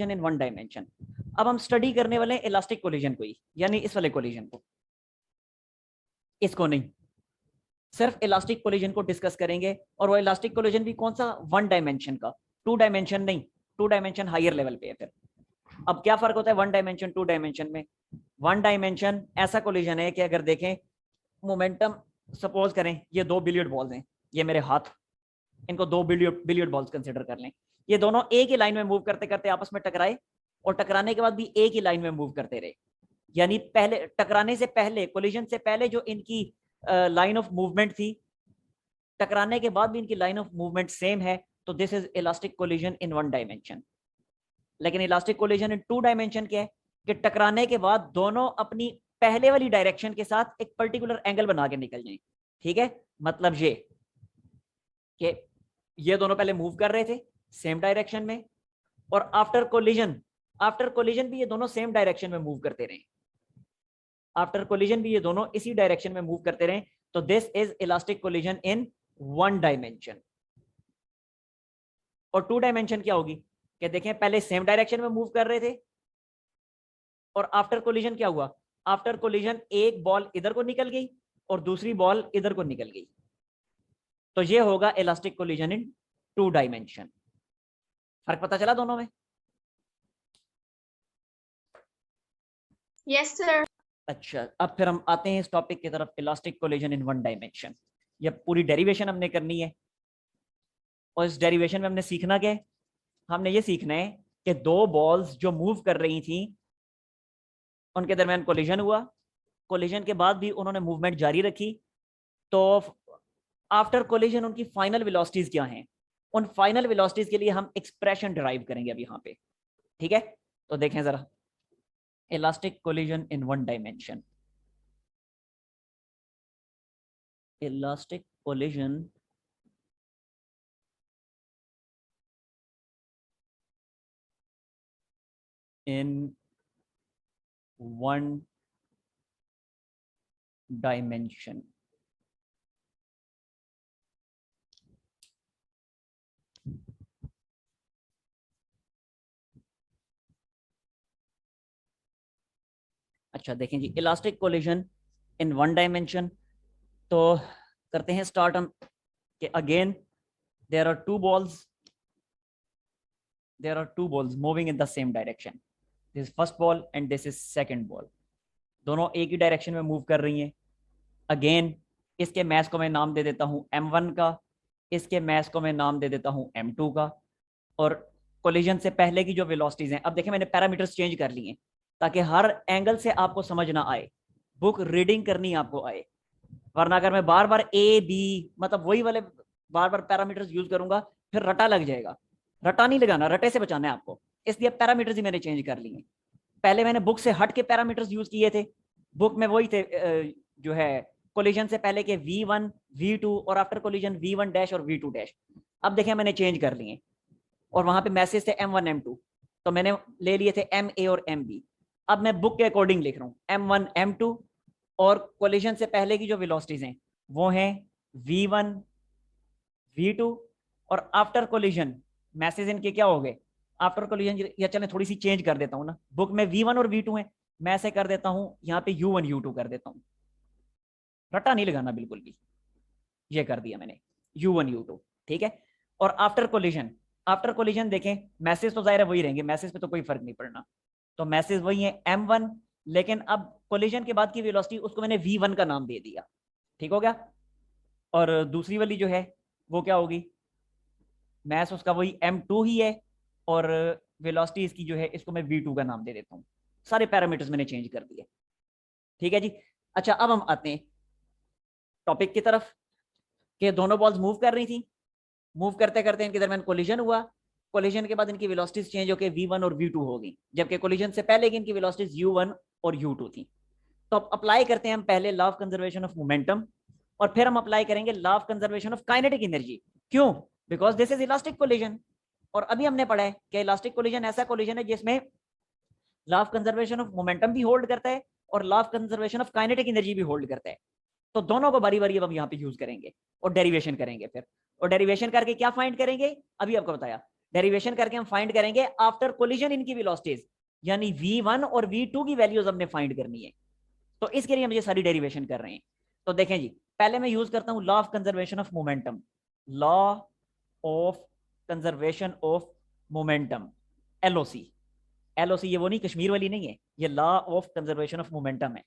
इन one dimension. अब हम study करने वाले हैं इलास्टिक कोलिजन को ही, यानी इस वाले कोलिजन को, इसको नहीं, सिर्फ इलास्टिक कोलिजन को डिस्कस करेंगे। और वो इलास्टिक कोलिजन भी कौन सा, वन डायमेंशन का, टू डायमेंशन नहीं, टू डायमेंशन हायर लेवल पे है। फिर अब क्या फर्क होता है वन डायमेंशन टू डायमेंशन में? वन डायमेंशन ऐसा कोलिजन है कि अगर देखें मोमेंटम, सपोज करें ये दो बिलियर्ड बॉल्स हैं, ये मेरे हाथ, इनको दो बिलियर्ड बॉल्स कंसिडर कर लें। ये दोनों एक ही लाइन में मूव करते करते आपस में टकराए, और टकराने के बाद भी एक ही लाइन में मूव करते रहे। यानी पहले टकराने से पहले, कोलिजन से पहले जो इनकी लाइन ऑफ मूवमेंट थी, टकराने के बाद भी इनकी लाइन ऑफ मूवमेंट सेम है, तो this is elastic collision in one dimension. लेकिन elastic collision in two dimension क्या है कि टकराने के बाद दोनों अपनी पहले वाली डायरेक्शन के साथ एक पर्टिकुलर एंगल बना के निकल जाएं। ठीक है, मतलब ये कि ये दोनों पहले मूव कर रहे थे सेम डायरेक्शन में, और आफ्टर कोलिजन भी ये दोनों सेम डायरेक्शन में मूव करते रहे, आफ्टर कोलिजन भी ये दोनों इसी डायरेक्शन में मूव करते रहे। तो this is elastic collision in one dimension. और टू डायमेंशन क्या होगी कि देखें पहले सेम डायरेक्शन में मूव कर रहे थे, और आफ्टर कोलिजन क्या हुआ, आफ्टर कोलिजन एक बॉल इधर को निकल गई और दूसरी बॉल इधर को निकल गई। तो ये होगा elastic collision in two dimension. फर्क पता चला दोनों में? Yes sir. अच्छा, अब फिर हम आते हैं इस टॉपिक की तरफ, elastic collision in one dimension. ये पूरी डेरिवेशन हमने करनी है, और इस डेरिवेशन में हमने सीखना क्या है? हमने ये सीखना है कि दो बॉल्स जो मूव कर रही थी उनके दरमियान कोलिजन हुआ, कोलिजन के बाद भी उन्होंने मूवमेंट जारी रखी, तो आफ्टर कोलिजन उनकी फाइनल वेलोसिटीज क्या हैं, उन फाइनल वेलोसिटीज के लिए हम एक्सप्रेशन डिराइव करेंगे अब यहाँ पे। ठीक है, तो देखें जरा, elastic collision in one dimension, elastic collision in one dimension. अच्छा देखें जी, elastic collision in one dimension, तो करते हैं स्टार्ट हम कि again there are two balls moving in the same direction. This first ball and this is second ball, दोनों एक ही डायरेक्शन में मूव कर रही हैं। अगेन इसके मैस को मैं नाम दे देता हूं m1 का, इसके मैस को मैं नाम दे देता हूं m2 का। और कोलिजन से पहले की जो वेलोसिटीज हैं, अब देखें मैंने पैरामीटर्स चेंज कर लिए हैं ताकि हर एंगल से आपको समझ ना आए, बुक रीडिंग करनी आपको आए। वरना अगर मैं बार बार ए बी मतलब वही वाले बार बार पैरामीटर्स यूज करूंगा, फिर रटा लग जाएगा। रटा नहीं लगाना, रटे से बचाना है आपको, इसलिए पैरामीटर्स ही मैंने चेंज कर लिए। पहले मैंने बुक से हट के पैरामीटर्स यूज किए थे, बुक में वही थे जो है कोलिजन से पहले के V1 V2 और आफ्टर कोलिजन V1 डैश और V2 डैश। अब देखें मैंने चेंज कर लिए, और वहां पे मैसेज थे M1 M2, तो मैंने ले लिए थे MA और MB। अब मैं बुक के अकॉर्डिंग लिख रहा हूँ M1 M2, और कोलिजन से पहले की जो वेलोसिटीज हैं वो हैं V1 V2, और आफ्टर कोलिजन मैसेज इनके क्या हो गए, आफ्टर कोलिजन, या चलें थोड़ी सी चेंज कर देता हूँ ना, बुक में V1 और V2 है, मैं ऐसे कर देता हूँ यहाँ पे U1 U2 कर देता हूँ, रटा नहीं लगाना बिल्कुल भी, ये कर दिया मैंने U1 U2। ठीक है, और आफ्टर कोलिजन देखें मैसेज तो जाहिर है वही रहेंगे, मैसेज पे तो कोई फर्क नहीं पड़ना, तो मैसेज वही है M1, लेकिन अब कोलिजन के बाद की वेलोसिटी उसको मैंने V1 का नाम दे दिया। ठीक हो गया, और दूसरी वाली जो है वो क्या होगी, मैस उसका वही M2 ही है, और वेलोसिटी इसकी जो है इसको मैं V2 का नाम दे देता हूँ। सारे पैरामीटर्स मैंने चेंज कर दिए। ठीक है जी, अच्छा अब हम आते हैं टॉपिक की तरफ कि दोनों बॉल्स मूव कर रही थी, मूव करते करते इनके दरमियान कोलिजन हुआ, कोलिजन के बाद इनकी वेलोसिटीज चेंज होकर V1 और V2 हो गई, जबकि कोलिजन से पहले की इनकी वेलोसिटीज U1 और U2 थी। तो अब अप्लाई करते हैं हम पहले law of conservation of momentum, और फिर हम अप्लाई करेंगे law of conservation of kinetic energy. क्यों? Because this is elastic collision, और अभी हमने पढ़ा है कि इलास्टिक कोलिजन ऐसा कोलिजन है जिसमें law of conservation of momentum भी होल्ड करता है और law of conservation of kinetic energy भी होल्ड करता है। तो दोनों को बारी बारी अब हम यहाँ पे यूज करेंगे और डेरिवेशन करेंगे फिर, और डेरिवेशन करके क्या फाइंड करेंगे, अभी आपको बताया, डेरिवेशन करके हम फाइंड करेंगे आफ्टर कोलिजन इनकी वेलोसिटीज, यानी v1 और v2 की वैल्यूज हमने फाइंड करनी है। तो इसके लिए हम ये सारी डेरिवेशन कर रहे हैं। तो देखें जी, पहले मैं यूज करता हूं law of conservation of momentum. Law of conservation of momentum, LOC। LOC ये वो नहीं, कश्मीर वाली नहीं है, ये law of conservation of momentum है।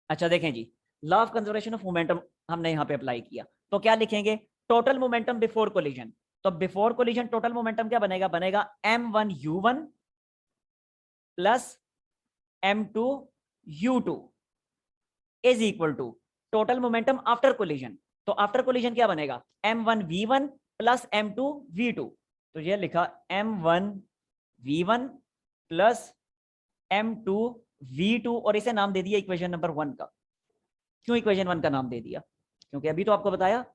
अच्छा देखें जी, law of conservation of momentum हमने यहां पे अप्लाई किया, तो क्या लिखेंगे, टोटल मोमेंटम बिफोर कोलिजन। तो बिफोर कोलिजन टोटल मोमेंटम क्या बनेगा, बनेगा m1u1 plus m2u2 is equal to total momentum after collision. तो आफ्टर कोलिजन क्या बनेगा, m1v1 प्लस m2v2। तो ये लिखा m1v1 प्लस m2v2 और इसे नाम दे दिया इक्वेशन नंबर 1 का। क्यों इक्वेशन 1 का नाम दे दिया, क्योंकि अभी तो आपको बताया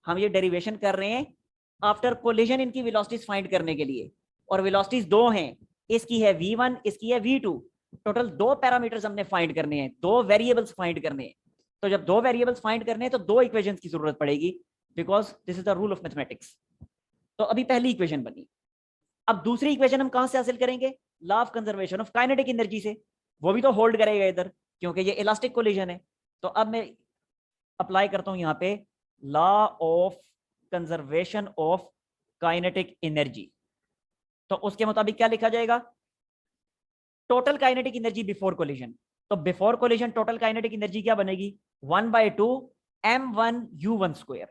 हम ये डेरिवेशन कर रहे हैं आफ्टर कोलिजन इनकी वेलोसिटीज फाइंड करने के लिए, और वेलोसिटीज दो हैं, इसकी है v1, इसकी है v2। टोटल दो पैरामीटर्स हमने फाइंड करने हैं, दो वेरिएबल्स फाइंड करने हैं। तो जब दो वेरिएबल्स फाइंड करने हैं तो दो इक्वेशंस की जरूरत पड़ेगी, because this is the rule of mathematics. तो अभी पहली इक्वेशन बनी, अब दूसरी इक्वेशन हम कहां से हासिल करेंगे, law of conservation of kinetic energy से। वो भी तो होल्ड करेगा इधर, क्योंकि ये इलास्टिक कोलिजन है। तो अब मैं अप्लाई करता हूं यहां पे law of conservation of kinetic energy. तो उसके मुताबिक क्या लिखा जाएगा, total kinetic energy before collision. तो before collision total kinetic energy क्या बनेगी, 1/2 m1u1 square,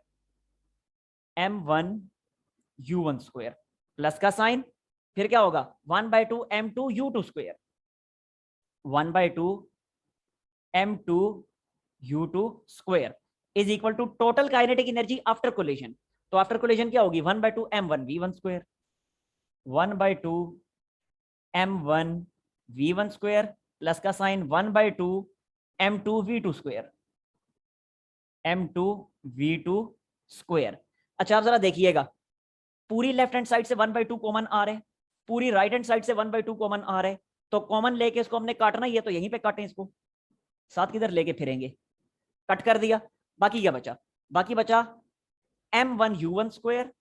m1u1 square plus का साइन, फिर क्या होगा 1/2 m2u2 square, 1/2 m2u2 square is equal to total kinetic energy after collision. तो आफ्टर कोलिजन क्या होगी, 1/2 m1v1 square, 1/2 m1v1 square plus का sign 1/2 m2v2 square, m2v2 square. अच्छा आप जरा देखिएगा, पूरी लेफ्ट हैंड साइड से 1/2 कॉमन आ रहे हैं, पूरी राइट हैंड साइड से 1/2 कॉमन आ रहे हैं। तो कॉमन लेके इसको हमने काटना ही है, तो यहीं पे काटें इसको, साथ किधर लेके फिरेंगे, कट कर दिया। बाकी क्या बचा, बाकी बचा m1u1 square,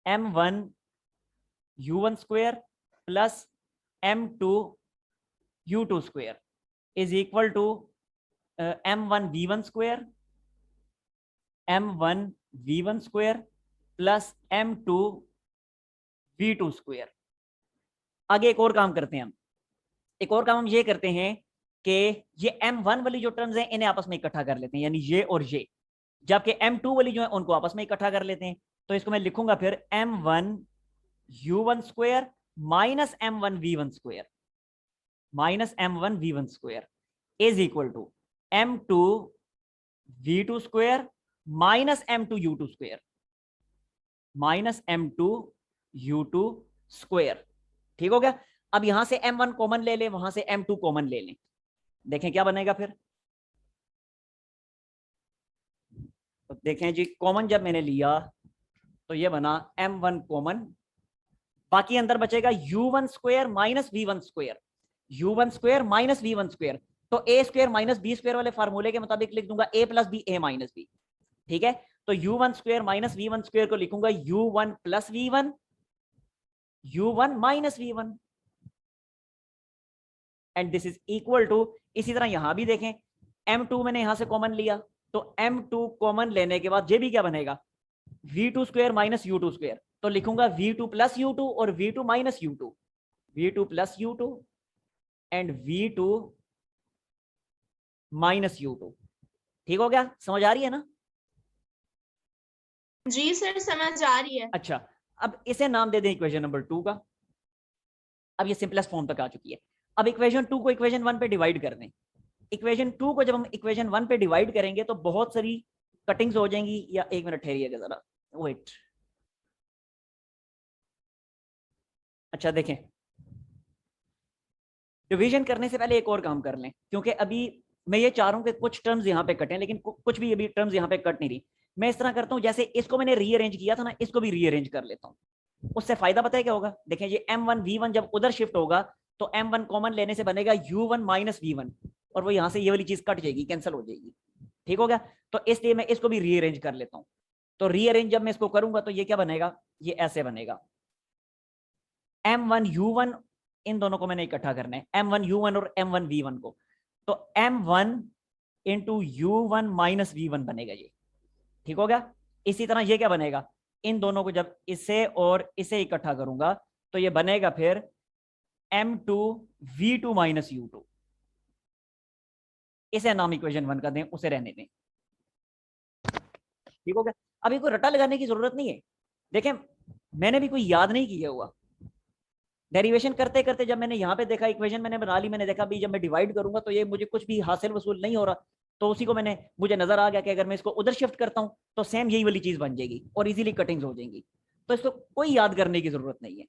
m1u1 square plus m2u2 square is equal to m1v1 square, m1v1 square plus m2v2 square. आगे एक और काम करते हैं हम, एक और काम हम ये करते हैं कि ये m1 वाली जो टर्म्स हैं इन्हें आपस में इकट्ठा कर लेते हैं, यानी ये और ये, जबकि m2 वाली जो है उनको आपस में इकट्ठा कर लेते हैं। तो इसको मैं लिखूंगा फिर m1u1 square minus m1v1 square, minus m1v1 square is equal to m2v2 square minus m2u2 square, minus m2u2 square. ठीक हो गया। अब यहां से m1 कॉमन ले लें, वहां से m2 कॉमन ले लें, देखें क्या बनेगा फिर। तो देखें जी, कॉमन जब मैंने लिया तो ये बना m1 कॉमन, बाकी अंदर बचेगा u1 square minus v1 square, u1 square minus v1 square. तो a square minus b square वाले फार्मूले के मुताबिक लिख दूंगा a plus B a minus B. ठीक है, तो u1 square minus v1 square को लिखूंगा u1 plus v1, u1 minus v1 and this is equal to, इसी तरह यहां भी देखें m2 मैंने यहां से कॉमन लिया, तो m2 कॉमन लेने के बाद ये भी क्या बनेगा v2 square minus u2 square. तो लिखूंगा v2 प्लस u2 और v2 minus u2, v2 plus u2 and v2 minus u2। ठीक हो गया, समझ आ रही है ना। जी सर समझ आ रही है। अच्छा, अब इसे नाम दे दें इक्वेशन नंबर 2 का। अब ये सिंपलेस्ट फॉर्म तक आ चुकी है। अब इक्वेशन 2 को इक्वेशन 1 पे डिवाइड कर दें। इक्वेशन 2 को जब हम इक्वेशन 1 पे डिवाइड करेंगे तो बहुत सारी कटिंग्स हो जाएंगी, या एक मिनट ठहरिएगा जरा, वेट। अच्छा देखें, डिवीजन करने से पहले एक और काम कर लें, क्योंकि अभी मैं ये चाह रहा हूं कि कुछ टर्म्स यहाँ पे कटें, लेकिन कुछ भी अभी टर्म्स यहाँ पे कट नहीं रही। मैं इस तरह करता हूँ, जैसे इसको मैंने रीअरेंज किया था ना, इसको भी रीअरेंज कर लेता हूँ। उससे फायदा पता है क्या होगा, देखें ये m1v1 जब उधर शिफ्ट होगा तो m1 कॉमन लेने से बनेगा u1 माइनस v1, और वो यहाँ से ये वाली चीज कट जाएगी, कैंसिल हो जाएगी। ठीक हो गया, तो इसलिए मैं इसको भी रीअरेंज कर लेता हूँ। तो रीअरेंज जब मैं इसको करूंगा तो ये क्या बनेगा, ये ऐसे बनेगा M1U1, इन दोनों को मैंने इकट्ठा करना है, M1U1 और M1V1 को, तो M1 into U1 minus V1 बनेगा ये, ठीक हो गया। इसी तरह ये क्या बनेगा, इन दोनों को जब इसे और इसे इकट्ठा करूंगा तो ये बनेगा फिर M2V2 माइनस U2, इसे नाम इक्वेशन 1 कर दें, उसे रहने दें, ठीक हो गया। अभी कोई रटा लगाने की जरूरत नहीं है, देखें मैंने भी कोई याद नहीं किया हुआ, डेरिवेशन करते करते जब मैंने यहाँ पे देखा इक्वेशन मैंने बना ली, मैंने देखा भी जब मैं डिवाइड करूंगा तो ये मुझे कुछ भी हासिल वसूल नहीं हो रहा, तो उसी को मुझे नजर आ गया कि अगर मैं इसको उधर शिफ्ट करता हूँ तो सेम यही वाली चीज बन जाएगी और इजीली कटिंग्स हो जाएंगी, तो इसको कोई याद करने की जरूरत नहीं है,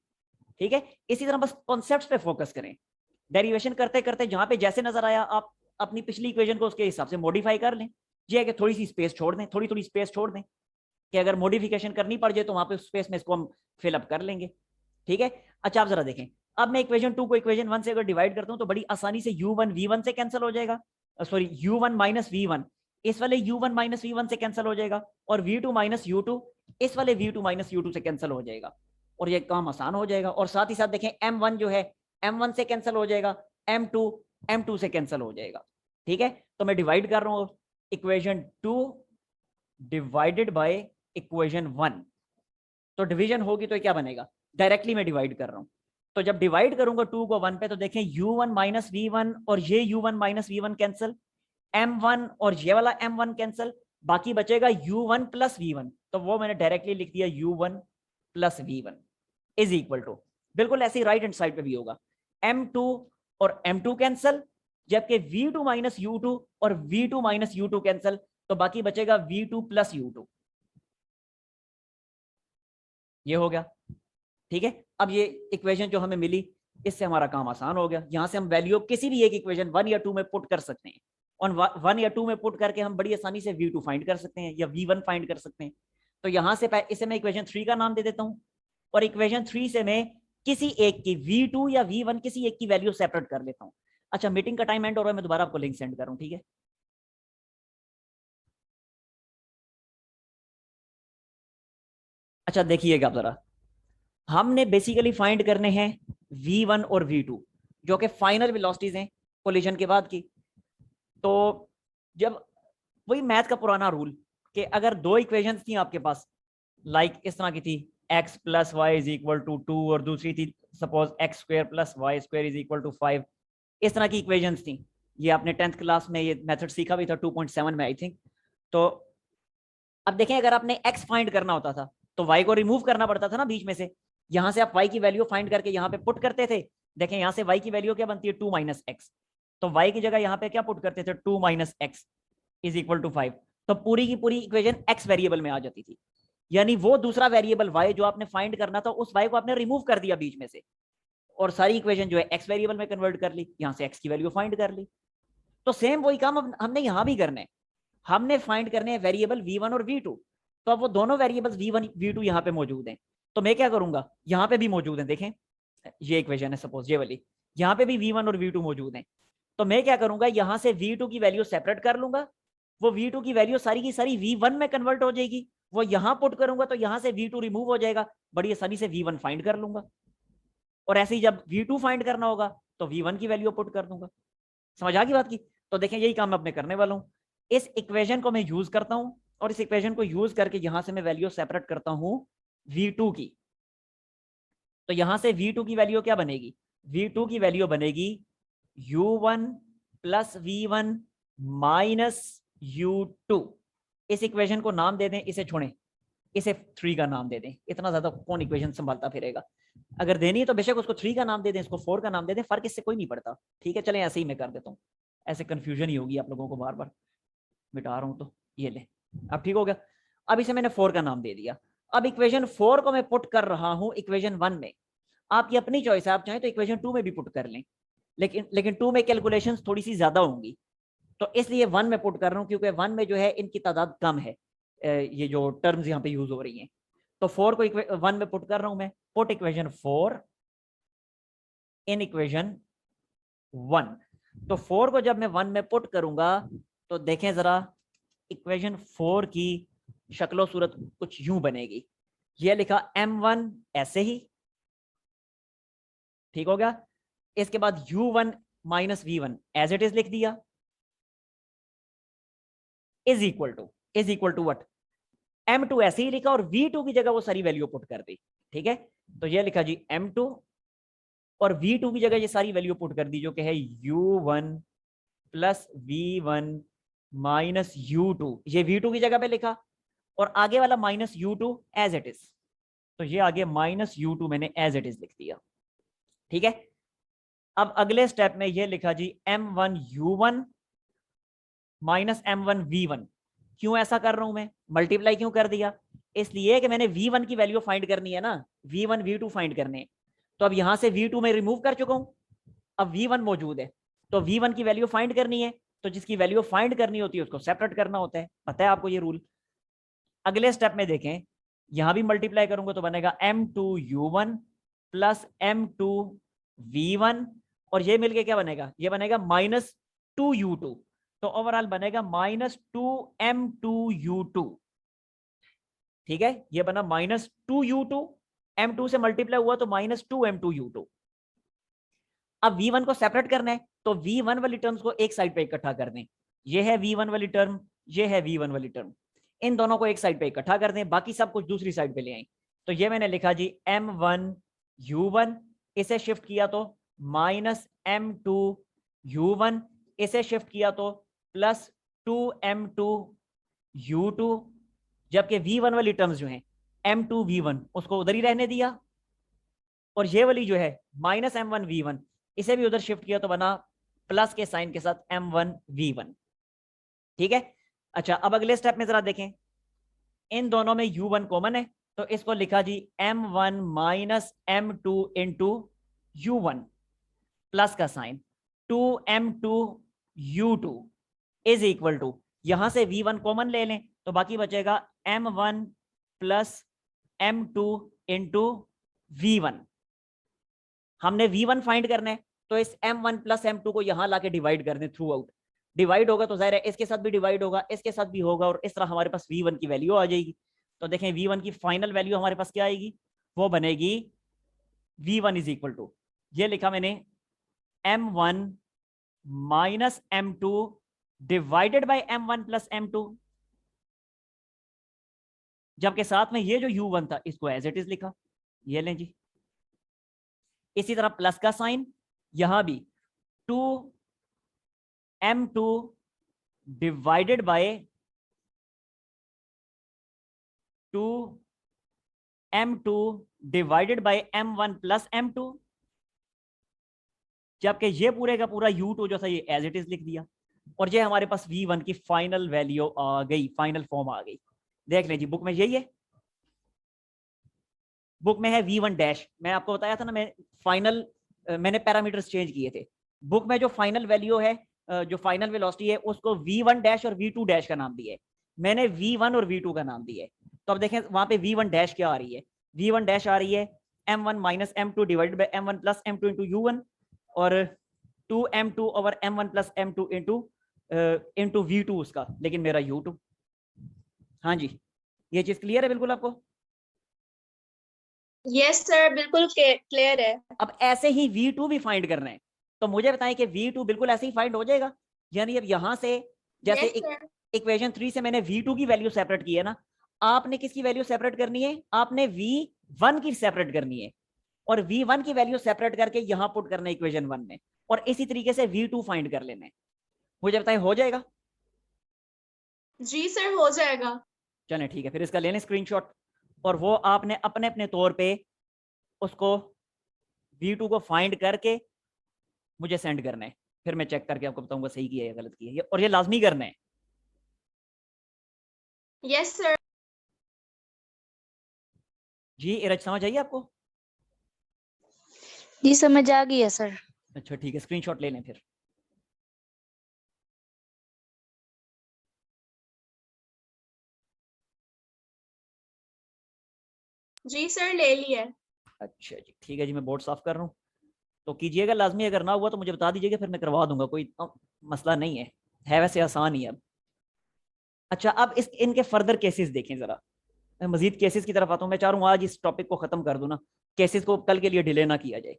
ठीक है। इसी तरह बस कॉन्सेप्ट्स पे फोकस करें, डेरिवेशन करते करते जहां पे जैसे नजर आया आप अपनी पिछली इक्वेशन को उसके हिसाब से मॉडिफाई कर लें, ये है कि थोड़ी सी स्पेस छोड़ दें, थोड़ी थोड़ी स्पेस छोड़ दें कि अगर मॉडिफिकेशन करनी पड़ जाए तो वहां पे स्पेस में इसको हम फिलअप कर लेंगे, ठीक है। अच्छा आप जरा देखें, अब मैं इक्वेशन 2 को इक्वेशन 1 से अगर डिवाइड करता हूं तो बड़ी आसानी से U1 V1 से कैंसिल हो जाएगा, सॉरी U1 माइनस V1 इस वाले U1 माइनस V1 से कैंसिल हो जाएगा, और V2 माइनस U2 इस वाले V2 माइनस U2 से कैंसिल हो जाएगा, और ये काम आसान हो जाएगा। और साथ ही साथ देखें M1 जो है M1 से कैंसिल हो जाएगा, M2 से कैंसिल हो जाएगा, ठीक है। तो मैं डिवाइड कर रहा हूं इक्वेशन 2 डिवाइडेड बाय इक्वेशन 1, तो डिवीजन होगी तो क्या बनेगा, डायरेक्टली मैं डिवाइड कर रहा हूं, तो जब डिवाइड करूंगा 2 को 1 पे तो देखें U1 माइनस V1 और ये U1 minus V1 cancel, M1 और ये वाला M1 कैंसिल, बाकी बचेगा U1 प्लस V1, तो वो मैंने डायरेक्टली लिख दिया U1 plus V1 is equal to, बिल्कुल ऐसे ही राइट हैंड साइड पे भी होगा M2 और M2 कैंसिल, जबकि V2 माइनस U2 और V2 माइनस U2 कैंसिल, तो बाकी बचेगा V2 प्लस U2, ये हो गया, ठीक है। अब ये इक्वेशन जो हमें मिली इससे हमारा काम आसान हो गया, यहां से हम वैल्यू किसी भी एक इक्वेशन 1 या 2 में पुट कर सकते हैं, और 1 या 2 में पुट करके हम बड़ी आसानी से V2 फाइंड कर सकते हैं या V1 फाइंड कर सकते हैं। तो यहां से इसे मैं इक्वेशन 3 का नाम दे देता हूं, और इक्वेशन 3 से मैं किसी एक की V2 या V1 किसी एक की वैल्यू सेपरेट कर लेता हूं। अच्छा मीटिंग का टाइम एंड हो रहा है, मैं दोबारा आपको लिंक सेंड कर रहा हूं, ठीक है। अच्छा देखिएगा आप जरा, हमने बेसिकली फाइंड करने हैं V1 और V2 जो कि फाइनल वेलोसिटीज हैं कोलिजन के बाद की। तो जब वही मैथ का पुराना रूल कि अगर दो इक्वेशंस थी आपके पास, लाइक इस तरह की थी x plus y is equal to 2 और दूसरी थी suppose x square plus y square is equal to 5, इस तरह की इक्वेशंस थी, ये आपने 10th क्लास में ये मेथड सीखा भी था 2.7 में आई थिंक। तो अब देखें अगर आपने x फाइंड करना होता था तो y को रिमूव करना पड़ता था ना बीच में से, यहां से आप y की वैल्यू फाइंड करके यहाँ पे पुट करते थे, देखें यहां से y की वैल्यू क्या बनती है 2 माइनस एक्स, तो y की जगह यहाँ पे क्या पुट करते थे 2 minus x is equal to 5, तो पूरी की पूरी इक्वेशन x वेरिएबल में आ जाती थी, यानी वो दूसरा वेरिएबल y जो आपने फाइंड करना था उस y को आपने रिमूव कर दिया बीच में से, और सारी इक्वेशन जो है x वेरिएबल में कन्वर्ट कर ली, यहां से x की वैल्यू फाइंड कर ली। तो सेम वही काम हमने यहां भी करना है, हमने फाइंड करने हैं वेरिएबल V1 और V2, तो अब वो दोनों वेरिएबल्स V1 V2 यहाँ पे मौजूद हैं, तो मैं क्या करूंगा यहाँ पे भी मौजूद है, देखें ये इक्वेशन है सपोज ये वाली, यहाँ पे भी V1 और V2 मौजूद हैं, तो मैं क्या करूंगा यहाँ से V2 की वैल्यू सेपरेट कर लूंगा, वो V2 की वैल्यू सारी की सारी V1 में कन्वर्ट हो जाएगी, वो यहाँ पुट करूंगा तो यहाँ से V2 रिमूव हो जाएगा, बड़ी आसानी से V1 फाइंड कर लूंगा, और ऐसे ही जब V2 फाइंड करना होगा तो V1 की वैल्यू पुट कर दूंगा। समझ आ गई बात की? तो देखें यही काम मैं अपने करने वाला हूँ, इस इक्वेशन को मैं यूज करता हूं और इस इक्वेशन को यूज करके यहां से मैं वैल्यू सेपरेट करता हूं V2 की, तो यहां से V2 की वैल्यू क्या बनेगी, V2 की वैल्यू बनेगी U1 plus V1 minus U2, इस इक्वेशन को नाम दे दें, इसे छोड़ें, इसे 3 का नाम दे दें, इतना ज्यादा कौन इक्वेशन संभालता फिरेगा, अगर देनी है तो बेशक उसको 3 का नाम दे दें, इसको 4 का नाम दे दें, फर्क इससे कोई नहीं पड़ता, ठीक है। चलें ऐसे ही मैं कर देता हूँ, ऐसे कंफ्यूजन ही होगी आप लोगों को, बार बार मिटा रहा हूं, तो ये ले, अब ठीक हो गया। अब इसे मैंने 4 का नाम दे दिया, अब इक्वेशन 4 को मैं पुट कर रहा हूं इक्वेशन 1 में, आपकी अपनी चॉइस है, आप चाहें तो इक्वेशन 2 में भी पुट कर लें, लेकिन 2 में कैलकुलेशंस थोड़ी सी ज्यादा होंगी, तो इसलिए 1 में पुट कर रहा हूं, क्योंकि 1 में जो है इनकी तादाद कम है, ये जो टर्म्स यहाँ पे यूज हो रही हैं, तो 4 को 1 में पुट कर रहा हूं मैं, पुट इक्वेशन 4 इन इक्वेशन 1, तो 4 को जब मैं 1 में पुट करूंगा तो देखें जरा इक्वेशन 4 की शक्लो सूरत कुछ यूं बनेगी, ये लिखा M1 ऐसे ही, ठीक हो गया। इसके बाद U1 minus V1 as it is लिख दिया, is equal to what, M2 ऐसे ही लिखा और V2 की जगह वो सारी वैल्यू पुट कर दी, ठीक है। तो ये लिखा जी M2 और V2 की जगह ये सारी वैल्यू पुट कर दी जो कि है U1 plus V1 minus U2, ये V2 की जगह पे लिखा और आगे वाला minus U2 as it is, तो ये आगे माइनस U2 मैंने एज इट इज लिख दिया, ठीक है। अब अगले स्टेप में ये लिखा जी M1 U1 minus M1 V1, क्यों ऐसा कर रहा हूं मैं, मल्टीप्लाई क्यों कर दिया, इसलिए कि मैंने V1 की वैल्यू फाइंड करनी है ना, V1 V2 फाइंड करने, तो अब यहां से V2 में रिमूव कर चुका हूं, अब V1 मौजूद है, तो V1 की वैल्यू फाइंड करनी है, तो जिसकी वैल्यू फाइंड करनी होती है उसको सेपरेट करना होता है, पता है आपको ये रूल। अगले स्टेप में देखें, यहां भी मल्टीप्लाई करूंगा तो बनेगा M2 U1 plus M2 V1 और ये मिलके क्या बनेगा, ये बनेगा माइनस 2U2, तो ओवरऑल बनेगा माइनस 2M2U2, ठीक है। ये बना माइनस 2U2, M2 से मल्टीप्लाई हुआ तो माइनस 2M2U2। अब V1 को सेपरेट करना है तो V1 वाली टर्म्स को एक साइड पे इकट्ठा कर दें, ये है V1 वाली टर्म, ये है V1 वाली टर्म, इन दोनों को एक साइड पे इकट्ठा कर दें, बाकी सब कुछ दूसरी साइड पे ले आए। तो ये मैंने लिखा जी M1 U1, इसे शिफ्ट किया तो माइनस M2 U1, इसे शिफ्ट किया तो प्लस 2M2 U2, जबकि V1 वाली टर्म्स जो हैं M2 V1 उसको उधर ही रहने दिया और ये वाली जो है माइनस M1 V1 इसे भी उधर शिफ्ट किया तो बना प्लस के साइन के साथ M1 V1, ठीक है। अच्छा अब अगले स्टेप में जरा देखें, इन दोनों में U1 कॉमन है तो इसको लिखा जी M1 minus M2 into U1 plus का sign 2M2 U2 is equal to, यहां से V1 कॉमन ले लें तो बाकी बचेगा M1 plus M2 into V1, हमने V1 फाइंड करना है तो इस M1 प्लस M2 को यहां लाके डिवाइड कर दें थ्रू आउट, डिवाइड होगा तो जाहिर है इसके साथ भी डिवाइड होगा, इसके साथ भी होगा और इस तरह हमारे पास V1 की वैल्यू आ जाएगी। तो देखें V1 की फाइनल वैल्यू हमारे पास क्या आएगी, वो बनेगी V1 इज इक्वल टू, ये लिखा मैंने M1 minus M2 divided by M1 plus M2, जबकि साथ में ये जो U1 था इसको एज इट इज लिखा, ये लें जी। इसी तरह प्लस का साइन यहां भी 2M2 divided by 2M2 divided by M1 plus M2, जबकि ये पूरे का पूरा U2 जो था ये एज इट इज लिख दिया और ये हमारे पास V1 की फाइनल वैल्यू आ गई, फाइनल फॉर्म आ गई। देख लें जी बुक में यही है, बुक में है V1 डैश, मैं आपको बताया था ना मैं फाइनल मैंने पैरामीटर्स चेंज किए थे, बुक में जो फाइनल वैल्यू है जो फाइनल वेलोसिटी है उसको V1 डैश और V2 डैश का नाम दिया है, मैंने V1 और V2 का नाम दिया है। तो अब देखें वहां पे V1 डैश क्या आ रही है, V1 डैश आ रही है M1 minus M2 divided by M1 plus M2 into U1 और 2M2 over M1 plus M2 into V2 उसका, लेकिन मेरा U2। हाँ जी ये चीज क्लियर है बिल्कुल आपको। यस सर, बिल्कुल क्लियर है। अब ऐसे ही V2 भी फाइंड करना है तो मुझे बताएं कि V2 बिल्कुल ऐसे ही फाइंड हो जाएगा, यानी अब यहां से जैसे यस सर। इक्वेशन 3 से मैंने V2 की वैल्यू सेपरेट की है ना, आपने किसकी वैल्यू सेपरेट करनी है, आपने V1 की सेपरेट करनी है और V1 की वैल्यू सेपरेट करके यहां पुट करना है इक्वेशन 1 में और इसी तरीके से V2 फाइंड कर लेना है। मुझे बताएं हो जाएगा। जी सर, हो जाएगा। चलें ठीक है, फिर इसका लेने स्क्रीनशॉट और वो आपने अपने अपने तौर पे उसको V2 को फाइंड करके मुझे सेंड करना है, फिर मैं चेक करके आपको बताऊंगा सही किया है या गलत किया है, और ये लाजमी करना है। Yes sir. जी इरज समझ आइए आपको। जी समझ आ गई है सर। अच्छा ठीक है, स्क्रीनशॉट ले लें फिर। जी सर, ले लिया। अच्छा जी ठीक है जी, मैं बोर्ड साफ कर रहा हूँ तो कीजिएगा लाजमी, अगर ना हुआ तो मुझे बता दीजिएगा, फिर मैं करवा दूंगा, कोई मसला नहीं है वैसे आसान ही है। अब अच्छा, अब इस इनके फर्दर केसेस देखें जरा। मैं मजीद केसेस की तरफ आता हूँ। मैं चाह रहा हूँ आज इस टॉपिक को खत्म कर दूं ना, केसेस को कल के लिए डिले ना किया जाए।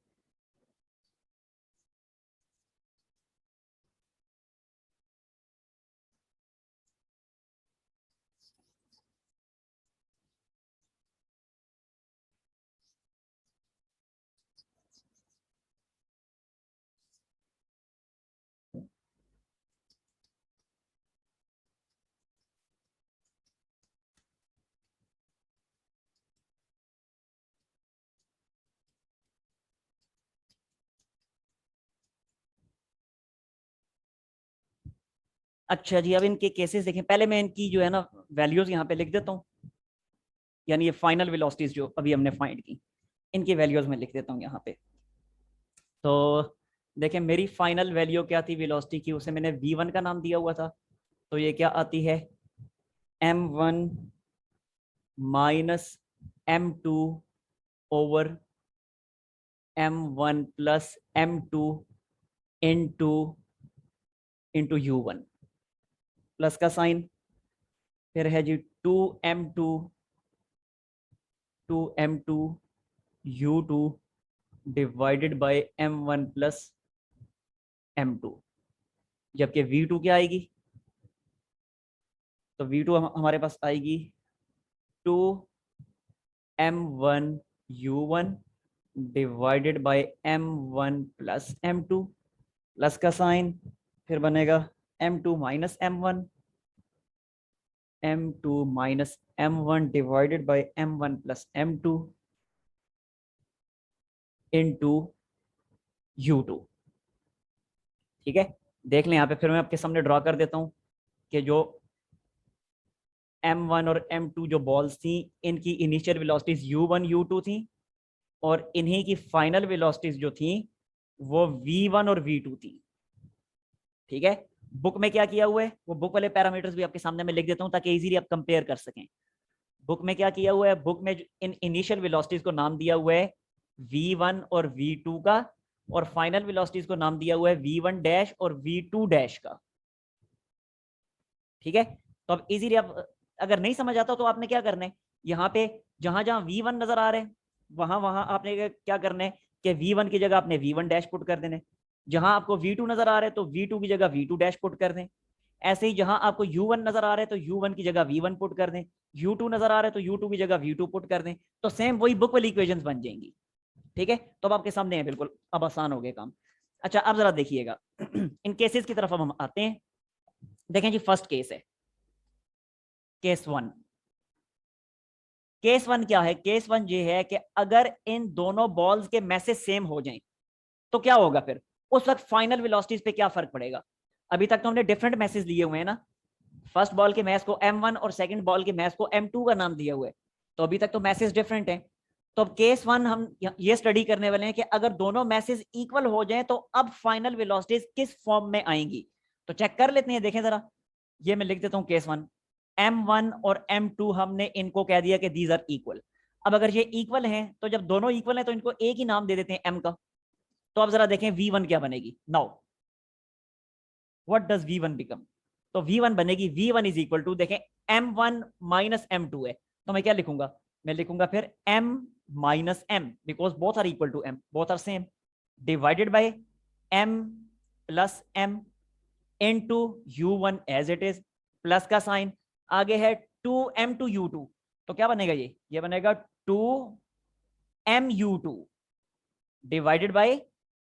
अच्छा जी, अब इनके केसेस देखें। पहले मैं इनकी जो है ना वैल्यूज यहाँ पे लिख देता हूँ, यानी ये फाइनल वेलोसिटीज जो अभी हमने फाइंड की, इनकी वैल्यूज में लिख देता हूँ यहाँ पे। तो देखें, मेरी फाइनल वैल्यू क्या थी वेलोसिटी की, उसे मैंने v1 का नाम दिया हुआ था। तो ये क्या आती है, m1 minus m2 over m1 plus m2 into into u1 plus का साइन, फिर है जी 2m2 u2 divided by m1 plus m2। जबकि v2 क्या आएगी, तो v2 हमारे पास आएगी 2m1 u1 divided bye m1 plus m2 plus का साइन, फिर बनेगा m2 minus m1 divided by m1 plus m2 into u2। ठीक है, देख लें यहाँ पे, फिर मैं आपके सामने ड्रॉ कर देता हूँ कि जो m1 और m2 जो बॉल्स थी, इनकी इनिशियल वेलोसिटीज u1 u2 थी, और इन्हीं की फाइनल वेलोसिटीज जो थी वो v1 और v2 थी। ठीक है, बुक में क्या किया हुआ है, वो बुक वाले पैरामीटर्स भी आपके सामने मैं लिख देता हूँ ताकि इजीली आप कंपेयर कर सकें। बुक में क्या किया हुआ है, बुक में इन इनिशियल वेलोसिटीज को नाम दिया हुआ है v1 और v2 का, और फाइनल वेलोसिटीज को नाम दिया हुआ है v1 डैश और v2 डैश का। ठीक है, तो अब इजीली आप, अगर नहीं समझ आता तो आपने क्या करना है, यहाँ पे जहां जहां v1 नजर आ रहे हैं वहां वहां आपने क्या करना है कि v1 की जगह आपने v1 डैश पुट कर देना है। जहां आपको v2 नजर आ रहे हैं तो v2 की जगह v2 डैश पुट कर दें। ऐसे ही जहां आपको u1 नजर आ रहे हैं तो u1 की जगह v1 पुट कर दें, u2 नजर आ रहे हैं तो u2 की जगह v2 पुट कर दें, तो सेम वही बुक वाली इक्वेशंस बन जाएंगी। ठीक है, तो अब आपके सामने है बिल्कुल, अब आसान हो गया काम। अच्छा, अब जरा देखिएगा इन केसेस की तरफ अब हम आते हैं। देखें जी, फर्स्ट केस है केस वन। केस वन क्या है, केस वन ये है कि अगर इन दोनों बॉल्स के मैसेज सेम हो जाएं तो क्या होगा, फिर उस वक्त फाइनल वेलोसिटीज पे क्या फर्क पड़ेगा। अभी तक तो हमने डिफरेंट मैसेज लिए हुए हैं ना, फर्स्ट बॉल के मैच को m1 और सेकंड बॉल के मैच को m2 का नाम दिया हुआ है, तो अभी तक तो मैसेज डिफरेंट है। तो अब केस वन हम ये स्टडी करने वाले हैं कि अगर दोनों मैसेज इक्वल हो जाएं तो अब फाइनल वेलोसिटीज किस फॉर्म में आएंगी। तो चेक कर लेते हैं, देखें जरा। ये मैं लिख देता हूं केस वन, m1 और m2 हमने इनको कह दिया कि दीज आर इक्वल। अब अगर ये इक्वल हैं तो जब दोनों इक्वल हैं तो इनको एक ही नाम दे देते हैं m का। तो अब जरा देखें v1 क्या बनेगी now, what does v1 become. तो v1 बनेगी, v1 इज इक्वल टू, देखें m1 माइनस m2 है, तो मैं क्या लिखूंगा, मैं लिखूंगा फिर m minus m, because both are equal to m, both are same, divided by m plus m into u1 as it is, plus का साइन, आगे है 2m टू u2, तो क्या बनेगा, ये बनेगा 2mu2 divided by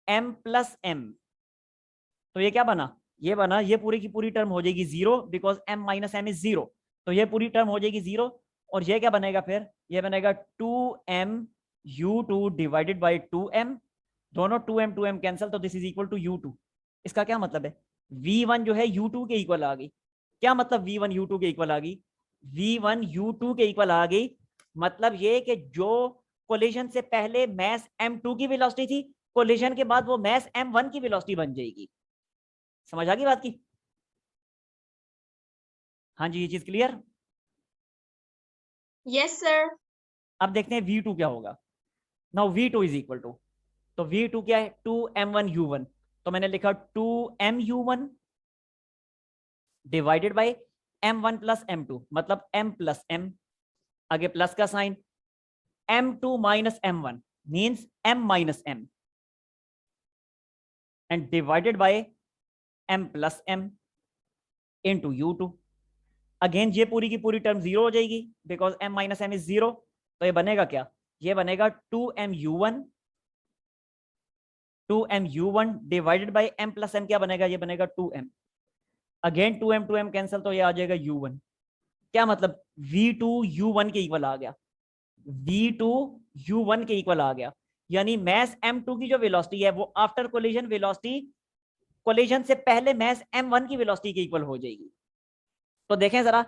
m plus m। तो ये क्या बना, ये बना, ये पूरी की पूरी टर्म हो जाएगी zero, because m minus m is zero, तो ये पूरी टर्म हो जाएगी जीरो। और ये क्या बनेगा फिर, ये बनेगा 2mu2 डिवाइडेड बाई 2m, दोनों 2m कैंसिल, तो this is equal to u2। इसका क्या मतलब है, v1 जो है u2 के इक्वल आ गई। क्या मतलब v1 u2 के इक्वल आ गई, v1 u2 के इक्वल आ गई, मतलब ये कि जो कोलिजन से पहले मैस m2 की वेलोसिटी थी, कोलिजन के बाद वो मैस m1 की वेलोसिटी बन जाएगी। समझ आ गई बात की। हाँ जी, ये चीज क्लियर। Yes sir. अब देखते हैं v2 क्या होगा। Now v2 is equal to, तो v2 क्या है, 2m1u1, तो मैंने लिखा 2mu1 divided bye m1 plus m2 मतलब m प्लस m, आगे प्लस का sign, m2 minus m1 means m minus m and divided by m plus m into u2। Again ये पूरी की पूरी टर्म जीरो हो जाएगी because m minus m is zero. तो ये बनेगा क्या, ये बनेगा 2mu1 2mu1 divided by m plus m, क्या बनेगा, ये बनेगा 2m। अगेन 2m कैंसिल, तो ये आ जाएगा u1। क्या मतलब v2 u1 के इक्वल आ गया, v2 u1 के इक्वल आ गया। यानी मैस m2 की जो वेलोसिटी है वो आफ्टर कोलिजन वेलोसिटी कोलिजन से पहले मैस m1 की वेलोसिटी के इक्वल हो जाएगी। तो देखें जरा,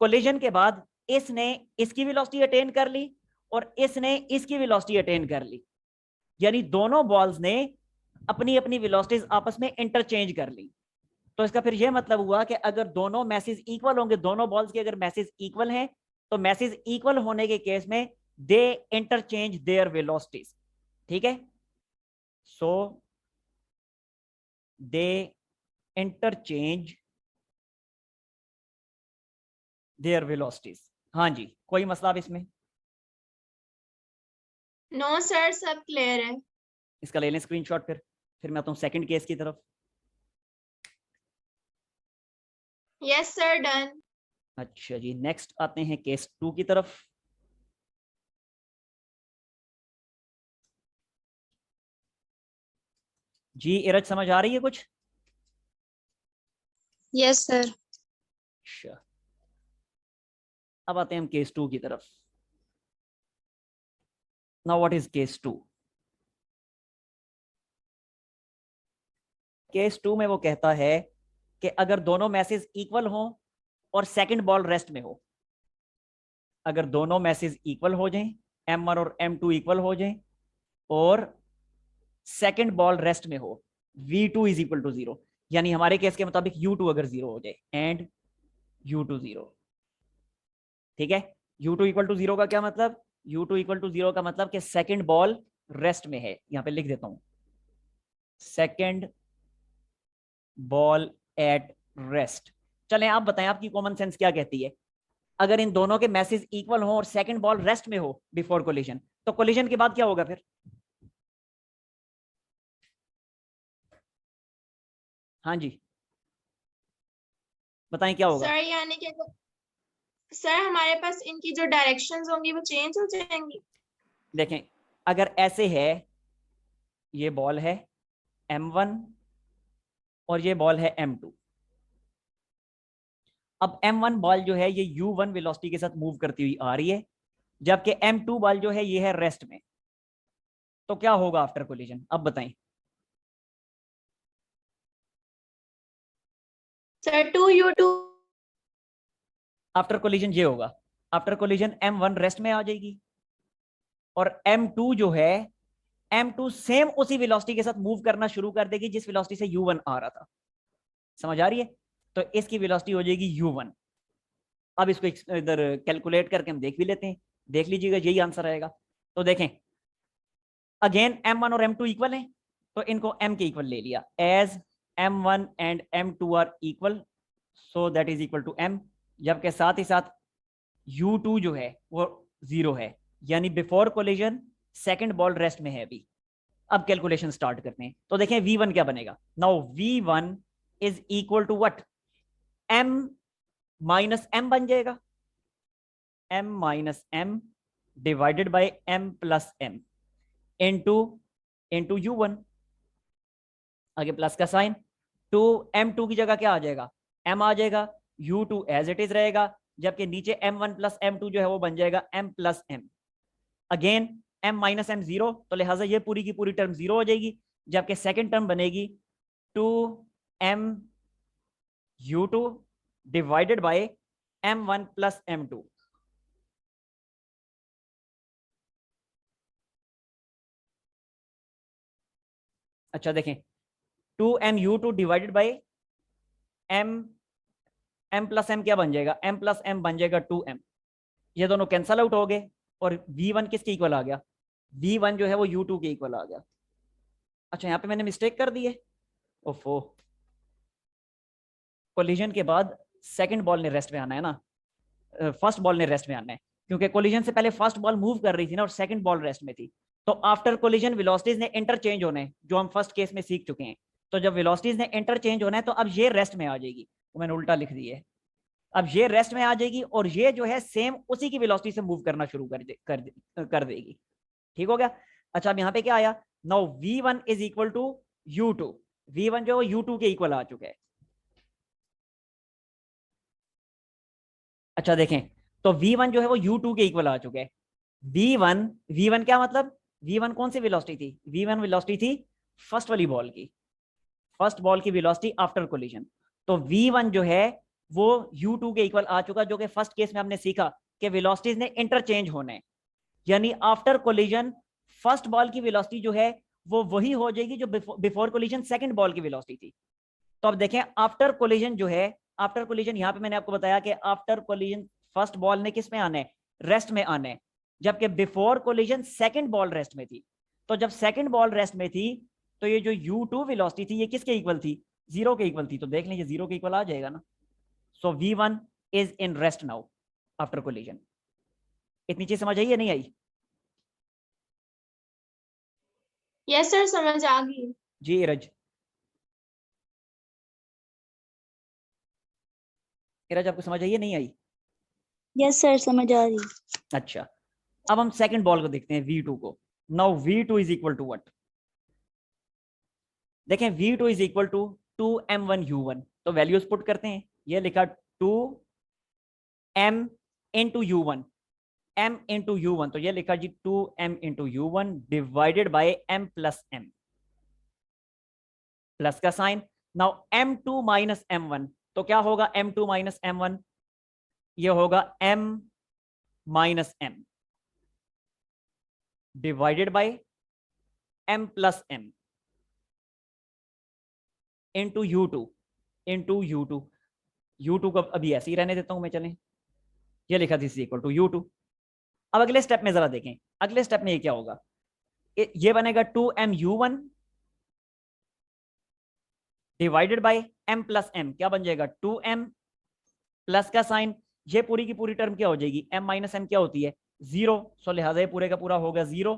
कोलिजन के बाद इसने इसकी वेलोसिटी अटेन कर ली और इसने इसकी वेलोसिटी अटेन कर ली, यानी दोनों बॉल्स ने अपनी अपनी वेलोसिटीज आपस में इंटरचेंज कर ली। तो इसका फिर यह मतलब हुआ कि अगर दोनों मैसेज इक्वल होंगे, दोनों बॉल्स के अगर मैसेज इक्वल हैं, तो मैसेज इक्वल होने के केस में दे इंटरचेंज देयर वेलोसिटीज। ठीक है, सो दे इंटरचेंज देयर वेलोसिटीज। हाँ जी, कोई मसला अब इसमें? नो सर, सब क्लियर है। इसका ले लें स्क्रीनशॉट। फिर मैं आता हूँ सेकंड केस की तरफ। Yes sir, done. अच्छा जी, नेक्स्ट आते हैं केस 2 की तरफ। जी इरज, समझ आ रही है कुछ? Yes sir. अच्छा, अब आते हैं हम केस 2 की तरफ। Now what is case 2? Case 2 में वो कहता है कि अगर दोनों मैसेज इक्वल हों और सेकंड बॉल रेस्ट में हो, अगर दोनों मैसेज इक्वल हो जाएं, m1 और m2 इक्वल हो जाएं और सेकंड बॉल रेस्ट में हो, v2 इज इक्वल टू 0, यानी हमारे केस के मुताबिक u2 अगर 0 हो जाए एंड u2 0। ठीक है, u2 इक्वल टू 0 का क्या मतलब, u2 इक्वल टू 0 का मतलब कि सेकंड बॉल रेस्ट में है। यहां पे लिख देता हूं, सेकंड बॉल एट रेस्ट। चलें आप बताएं, आपकी कॉमन सेंस क्या कहती है? अगर इन दोनों के मैसेज इक्वल हो और सेकंड बॉल रेस्ट में हो बिफोर कोलिजन, तो कोलिजन के बाद क्या होगा फिर? हाँ जी, बताएं क्या होगा? सर यानी कि सर हमारे पास इनकी जो डायरेक्शंस होंगी वो चेंज हो जाएंगी। देखें, अगर ऐसे है, ये बॉल है m1 और ये बॉल है m2। अब m1 बॉल जो है ये u1 वेलोसिटी के साथ मूव करती हुई आ रही है, जबकि m2 बॉल जो है ये है रेस्ट में। तो क्या होगा आफ्टर कोलिजन, अब बताएं? Sir 2u2। आफ्टर कोलिजन ये होगा, आफ्टर कोलिजन m1 रेस्ट में आ जाएगी और m2 जो है, m2 सेम उसी वेलोसिटी के साथ मूव करना शुरू कर देगी जिस वेलोसिटी से u1 आ रहा था। समझ आ रही है? तो इसकी वेलोसिटी हो जाएगी u1। अब इसको इधर कैलकुलेट करके हम देख भी लेते हैं, देख लीजिएगा यही आंसर आएगा। तो देखें, अगेन m1 और m2 इक्वल हैं, तो इनको m के इक्वल ले लिया, as m1 and m2 are equal, so that is equal to m। जबकि साथ ही साथ u2 जो है वो 0 है, यानी before collision second ball rest में है अभी। अब कैलकुलेशन स्टार्ट करते हैं। तो देखें v1 क्या बनेगा, now v1 is equal to what, m minus m बन जाएगा, m minus m divided by m plus m into into u1, आगे प्लस का साइन, टू m2 की जगह क्या आ जाएगा, m आ जाएगा, u2 एज इट इज रहेगा, जबकि नीचे m1 प्लस m2 जो है वो बन जाएगा m plus m। Again m minus m 0, तो लिहाजा ये पूरी की पूरी टर्म 0 हो जाएगी, जबकि सेकेंड टर्म बनेगी 2m u2 divided by m1 plus m2। अच्छा देखें, 2mu2 divided by m plus m क्या बन जाएगा, m प्लस m बन जाएगा 2m। ये दोनों कैंसल आउट हो गए और v1 किसके इक्वल आ गया, v1 जो है वो u2 के इक्वल आ गया। अच्छा यहाँ पे मैंने मिस्टेक कर दी है, ओफो, कोलिजन के बाद सेकंड बॉल ने रेस्ट में आना है ना, फर्स्ट बॉल ने रेस्ट में आना है, क्योंकि कोलिजन से पहले फर्स्ट बॉल मूव कर रही थी ना और सेकंड बॉल रेस्ट में थी। तो आफ्टर कोलिजन वेलोसिटीज ने इंटरचेंज होने, जो हम फर्स्ट केस में सीख चुके हैं। तो जब वेलोसिटीज ने इंटरचेंज होना है तो अब ये रेस्ट में आ जाएगी, तो मैंने उल्टा लिख दी है। अब ये रेस्ट में आ जाएगी और ये जो है सेम उसी की वेलोसिटी से मूव करना शुरू कर देगी। ठीक हो गया। अच्छा, अब यहाँ पे क्या आया, now v1 is equal to u2। v1 जो u2 के इक्वल आ चुका है। अच्छा देखें, तो v1 जो है वो u2 के इक्वल आ चुका है। v1 क्या मतलब, v1 कौन सी वेलोसिटी थी, v1 वेलोसिटी थी फर्स्ट वाली बॉल की, फर्स्ट बॉल की वेलोसिटी आफ्टर कोलिजन। तो v1 जो है वो u2 के इक्वल आ चुका, जो कि फर्स्ट केस में हमने सीखा कि वेलोसिटीज ने इंटरचेंज होने, यानी आफ्टर कोलिजन फर्स्ट बॉल की वेलोसिटी जो है वो वही हो जाएगी जो बिफोर कोलिजन सेकंड बॉल की वेलोसिटी थी। तो अब देखें, आफ्टर कोलिजन जो है, आफ्टर कोलिजन यहाँ पे मैंने आपको बताया कि आफ्टर कोलिजन फर्स्ट बॉल ने किस में आना है, रेस्ट में आना है, जबकि before collision second ball rest में थी। तो जब सेकंड बॉल रेस्ट में थी तो ये जो u2 वेलोसिटी थी ये किसके इक्वल थी, 0 के इक्वल थी। तो देख लीजिए 0 के इक्वल आ जाएगा ना। सो v1 is in rest now after collision. इतनी चीज समझ आई या नहीं आई? यस सर, समझ आ गई। जी इरज, इरज आपको समझ आई या नहीं आई? यस सर, समझ आ रही। अच्छा, अब हम सेकंड बॉल को देखते हैं v2 को। Now v2 is equal to what, देखें v2 is equal to 2m1u1। तो वैल्यूज पुट करते हैं, ये लिखा 2m into u1, m into u1, तो ये लिखा जी 2m into u1 divided by m plus m, plus का sign. Now m2 minus m1, तो क्या होगा m2 माइनस m1, ये होगा m minus m divided by m plus m into u2 u2 को अभी ऐसे ही रहने देता हूं मैं, चलें, ये लिखा दिस इक्वल टू u2। अब अगले स्टेप में जरा देखें, अगले स्टेप में ये क्या होगा, ये बनेगा 2mu1 divided by m plus m, क्या बन जाएगा 2m प्लस का साइन, ये पूरी की पूरी टर्म क्या हो जाएगी, m माइनस m क्या होती है 0, सो लिहाजा ये पूरे का पूरा होगा 0।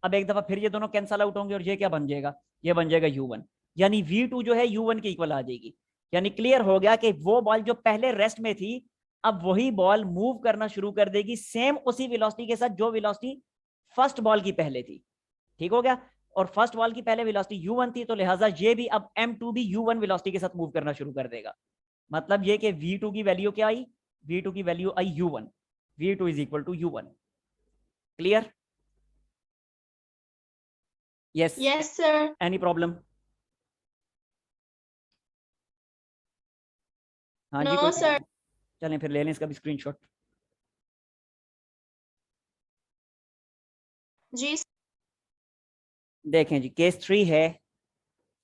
अब एक दफा फिर ये दोनों कैंसल आउट होंगे और ये क्या बन जाएगा, ये बन जाएगा u1, यानी v2 जो है u1 के इक्वल आ जाएगी। यानी क्लियर हो गया कि वो बॉल जो पहले रेस्ट में थी अब वही बॉल मूव करना शुरू कर देगी सेम उसी वेलोसिटी के साथ जो वेलोसिटी फर्स्ट बॉल की पहले थी। ठीक हो गया। और फर्स्ट बॉल की पहले वेलोसिटी u1 थी, तो लिहाजा ये भी अब m2 भी u1 वेलोसिटी के साथ मूव करना शुरू कर देगा। मतलब ये कि v2 की वैल्यू क्या आई, v2 की value I u1, v2 is equal to u1। Clear? Yes yes sir. Any problem? हाँ जी, नो कोई सर। प्रॉब्लम? चलें फिर ले लें इसका भी स्क्रीनशॉट। जी देखें जी, केस 3 है।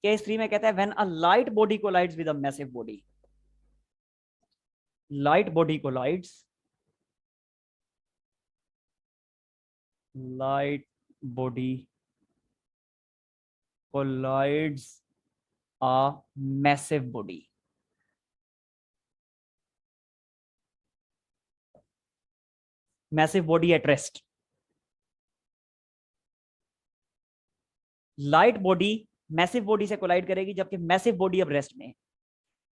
केस 3 में कहता है when a light body collides with a massive body, light body collides, light body collides a massive body, massive body at rest। Light body massive body से कोलाइड करेगी जबकि मैसिव बॉडी अब rest में है।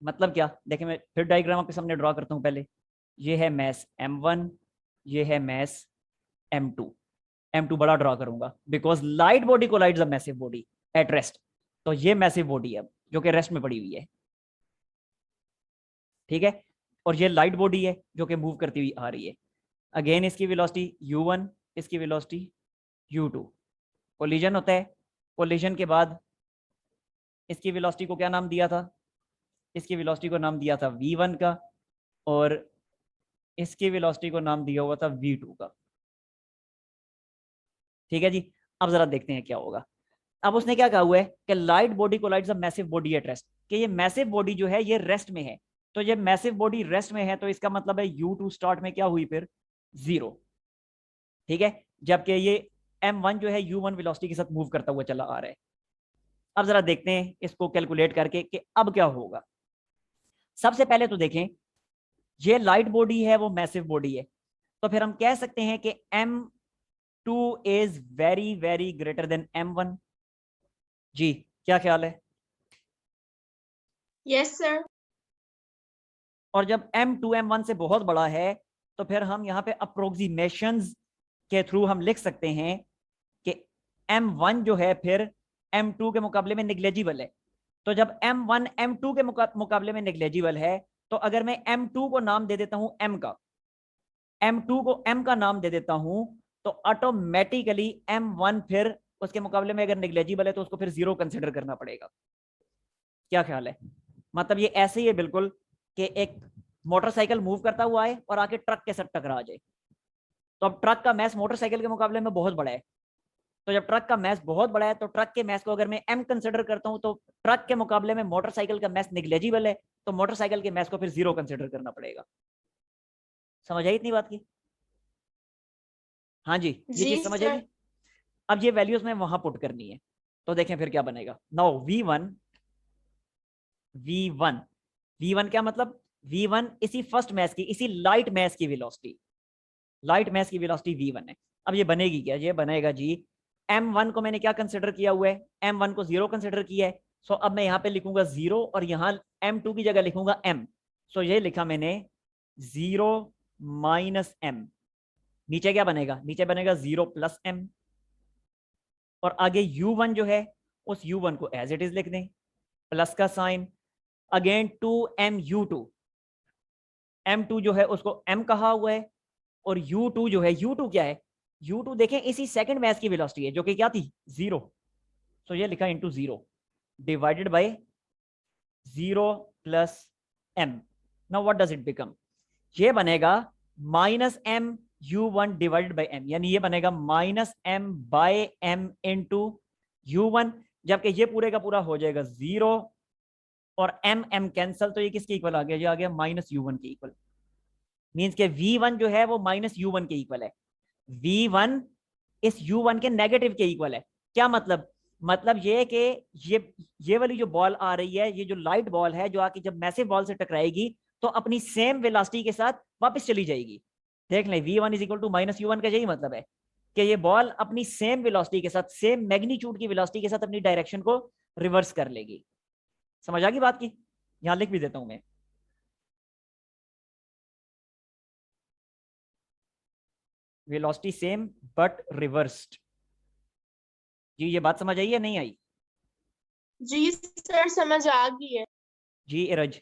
मतलब क्या, देखिए मैं फिर डायग्राम आपके सामने ड्रॉ करता हूं। पहले ये है मैस m1, ये है मैस m2, m2 बड़ा ड्रॉ करूंगा because light body collides a massive body at rest. तो ये मैसिव बॉडी है जो कि रेस्ट में पड़ी हुई है, ठीक है। और ये लाइट बॉडी है जो कि मूव करती हुई आ रही है। अगेन इसकी वेलोसिटी u1, इसकी वेलोसिटी u2। कोलिजन होता है, कोलिजन के बाद इसकी वेलोसिटी को क्या नाम दिया था, इसकी वेलोसिटी को नाम दिया था v1 का, और इसकी वेलोसिटी को नाम दिया हुआ था v2 का। ठीक है जी। अब जरा देखते हैं क्या होगा। अब उसने क्या कहा हुआ है कि light body collides a massive body at rest, कि ये मैसिव बॉडी जो है ये रेस्ट में है। तो ये मैसिव बॉडी रेस्ट में है तो इसका मतलब है u2 स्टार्ट में क्या हुई फिर 0, ठीक है। जबकि ये m1 जो है u1 वेलोसिटी के साथ मूव करता हुआ चला आ रहा है। अब जरा देखते हैं इसको कैलकुलेट करके कि अब क्या होगा। सबसे पहले तो देखें ये लाइट बॉडी है, वो मैसिव बॉडी है, तो फिर हम कह सकते हैं कि M2 is very very greater than M1। जी क्या ख्याल है? Yes sir. और जब M2 M1 से बहुत बड़ा है तो फिर हम यहाँ पे अप्रोक्सीमेशंस के थ्रू हम लिख सकते हैं कि M1 जो है फिर M2 के मुकाबले में निग्लेजिबल है। तो जब M1 M2 के मुकाबले में निग्लेजिबल है, तो अगर मैं M2 को नाम दे देता हूं M का, M2 को M का नाम दे देता हूं, तो ऑटोमेटिकली M1 फिर उसके मुकाबले में अगर निग्लेजिबल है तो उसको फिर 0 कंसिडर करना पड़ेगा। क्या ख्याल है? मतलब ये ऐसे ही है बिल्कुल कि एक मोटरसाइकिल मूव करता हुआ है और आके ट्रक के साथ टकरा जाए। तो अब ट्रक का मैस मोटरसाइकिल के मुकाबले में बहुत बड़ा है, तो जब ट्रक का मैस बहुत बड़ा है तो ट्रक के मैस को अगर मैं M कंसिडर करता हूं, तो ट्रक के मुकाबले में मोटरसाइकिल का मैस निग्लेजिबल है, तो मोटरसाइकिल के मैस को फिर 0 कंसिडर करना पड़ेगा। समझ आई इतनी बात की? हाँ जी, ये जी चीज समझ सर। आएगी। अब ये वैल्यूज में वहां पुट करनी है, तो देखें फिर क्या बनेगा। नाउ V1 V1 क्या मतलब? V1 इसी फर्स्ट मैस की, इसी लाइट मैस की वेलोसिटी, लाइट मैस की वेलोसिटी V1 है। अब ये बनेगी क्या? ये बनेगा जी, M1 को मैंने क्या कंसिडर किया हुआ है? M1 को 0 कंसिडर किया है। सो अब मैं यहाँ पे लिखूंगा 0 और यहाँ M2 की जगह लिखूंगा M। सो ये लिखा मैंने 0 माइनस M। नीचे क्या बनेगा? नीचे बनेगा 0 प्लस M। और आगे U1 जो है, उस U1 को एज इट इज लिख दें, प्लस का साइन, अगेन 2MU2। M2 जो है उसको M कहा हुआ है, और U2 जो है, U2 क्या है? U2 देखें इसी सेकंड मैस की वेलोसिटी है जो कि क्या थी? 0। सो ये लिखा into 0 divided by 0 plus M। Now what does it become? ये बनेगा -M U1 divided by M, यानी ये बनेगा -M/M इंटू U1, जबकि ये पूरे का पूरा हो जाएगा 0 और M कैंसल, तो ये किसके इक्वल आ गया? ये आ गया -U1 के इक्वल। मींस के V1 जो है वो -U1 के इक्वल है। V1 इस U1 के नेगेटिव के इक्वल है। क्या मतलब? मतलब ये कि ये वाली जो बॉल आ रही है, ये जो लाइट बॉल है, जो आके जब मैसिव बॉल से टकराएगी तो अपनी सेम वेलोसिटी के साथ वापस चली जाएगी। देख लें, V1 is equal to -U1 का यही मतलब है कि ये बॉल अपनी सेम वेलोसिटी के साथ, सेम मैग्नीट्यूड की वेलोसिटी के साथ अपनी डायरेक्शन को रिवर्स कर लेगी। समझ आ गई बात की? यहां लिख भी देता हूं मैं, वेलोसिटी सेम बट रिवर्स्ड। जी ये बात समझ आई या नहीं आई? जी सर समझ आ गई है। जी इरज।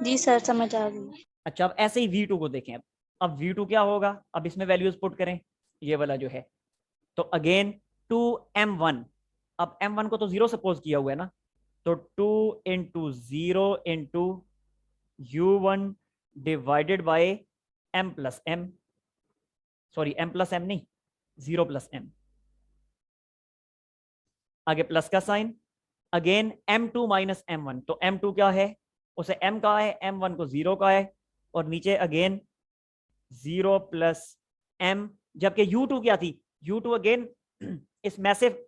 जी सर समझ आ गई। अच्छा, अब ऐसे ही V2 को देखें। अब V2 क्या होगा? अब इसमें वैल्यूज पुट करें, ये वाला जो है, तो अगेन 2M1। अब M1 को तो 0 सपोज किया हुआ है ना, तो 2 into 0 into U1 divided by M plus M, sorry M plus M नहीं, 0 प्लस M, आगे प्लस का sign, again M2 minus M1। तो M2 क्या है? उसे M का है, M1 को 0 का है, और नीचे अगेन 0 प्लस M, जबकि U2 क्या थी? U2 अगेन इस मैसिव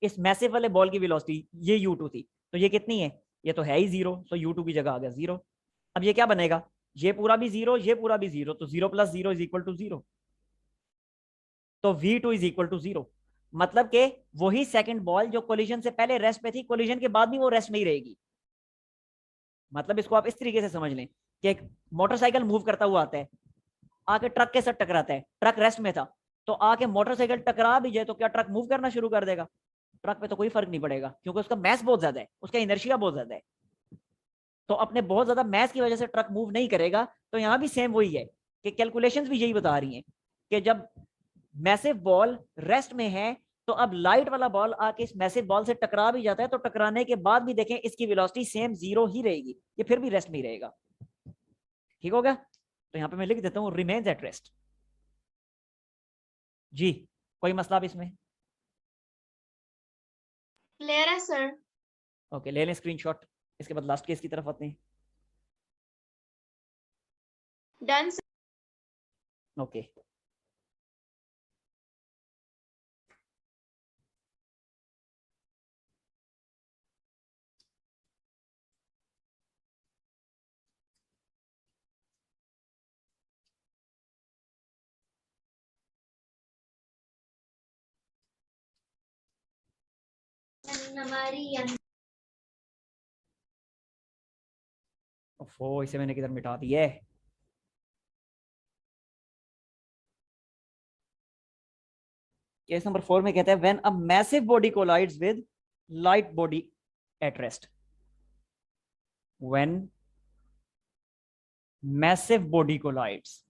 इस मैसिव वाले बॉल की वेलोसिटी ये U2 थी, तो ये कितनी है? ये तो है ही 0, सो U2 की जगह आ गया 0। अब ये क्या बनेगा? ये पूरा भी 0, ये पूरा भी 0, तो 0 प्लस 0 इज इक्वल टू 0। तो V2 इज इक्वल टू 0। मतलब कि वही सेकंड बॉल जो कोलिजन से पहले रेस्ट पे थी, कोलिजन के बाद भी वो रेस्ट में ही रहेगी। मतलब इसको आप इस तरीके से समझ लें कि एक मोटरसाइकिल मूव करता हुआ आता है, आके ट्रक के साथ टकराता है, ट्रक रेस्ट में था, तो आके मोटरसाइकिल टकरा भी जाए तो क्या ट्रक मूव करना शुरू कर देगा? ट्रक पे तो कोई फर्क नहीं पड़ेगा, क्योंकि उसका मैस बहुत ज्यादा है, उसका इनर्शिया बहुत ज्यादा है, तो अपने बहुत ज्यादा मैस की वजह से ट्रक मूव नहीं करेगा। तो यहां भी सेम वही है कि कैलकुलेशंस भी यही बता रही हैं कि जब मैसिव बॉल रेस्ट में है, तो अब लाइट वाला बॉल आके इस मैसिव बॉल से टकरा भी जाता है, तो टकराने के बाद भी देखें इसकी वेलोसिटी सेम 0 ही रहेगी, ये फिर भी रेस्ट में ही रहेगा। ठीक हो गया? तो यहां पे मैं लिख देता हूं रिमेन्स एट रेस्ट। जी कोई मसला अब इसमें? क्लियर है सर। ओके, ले लें स्क्रीनशॉट। इसके बाद लास्ट केस की तरफ आते हैं। डन। ओके, ओफो, इसे मैंने किधर मिटा दिया है। केस नंबर 4 में कहता है when a massive body collides with light body at rest. When massive body collides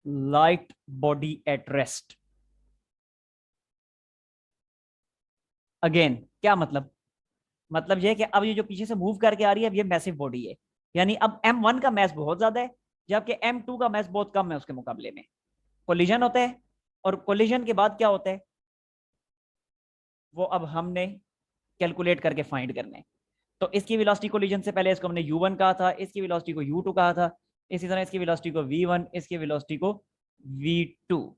light body at rest. Again क्या मतलब? मतलब ये कि अब ये जो पीछे से मूव करके आ रही है, अब ये मैसिव बॉडी है, यानी अब M1 का मैस बहुत ज्यादा है, जबकि M2 का मैस बहुत कम है उसके मुकाबले में। कोलिजन होता है, और कोलिजन के बाद क्या होता है वो अब हमने कैलकुलेट करके फाइंड करना है। तो इसकी वेलोसिटी कोलिजन से पहले इसको हमने U1 कहा था, इसकी वेलोसिटी को U2 कहा था, इसी तरह इसकी वेलोसिटी को V1, इसकी वेलोसिटी को V2।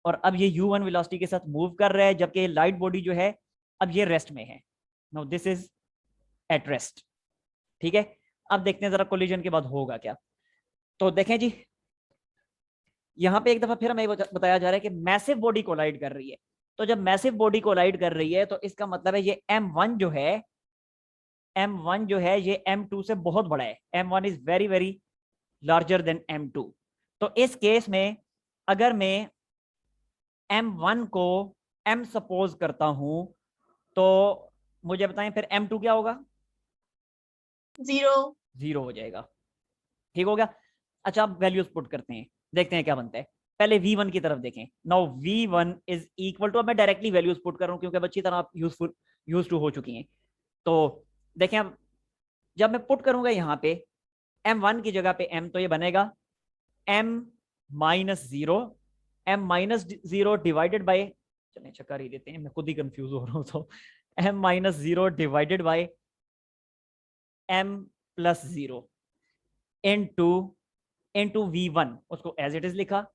और अब ये U1 वेलोसिटी के साथ मूव कर रहा है, जबकि लाइट बॉडी जो है अब ये रेस्ट में है। Now this is at rest. ठीक है, अब देखते हैं जरा कोलिजन के बाद होगा क्या। तो देखें जी, यहां पे एक दफा फिर हमें बताया जा रहा है कि मैसिव बॉडी कोलाइड कर रही है। तो जब मैसिव बॉडी कोलाइड कर रही है तो इसका मतलब है ये M1 जो है ये M2 से बहुत बड़ा है। M1 is very very larger than M2। तो इस केस में अगर मैं M1 को M सपोज करता हूं तो मुझे बताएं फिर M2 क्या होगा? 0 हो जाएगा। ठीक हो गया। अच्छा, अब वैल्यूज पुट करते हैं, देखते हैं क्या बनता है। पहले V1 की तरफ देखें। Now V1 is equal to, अब मैं डायरेक्टली वैल्यूज पुट कर रहा हूं क्योंकि अब अच्छी तरह आप यूज टू हो चुकी हैं। तो देखें, अब जब मैं पुट करूंगा यहाँ पे M1 की जगह पे M, तो ये बनेगा M-0 डिवाइडेड बाय, चलिए चक्कर ही देते हैं, मैं खुद ही कंफ्यूज हो रहा हूँ। तो M-0 divided by M+0 into V1, उसको एज इट इज लिखा।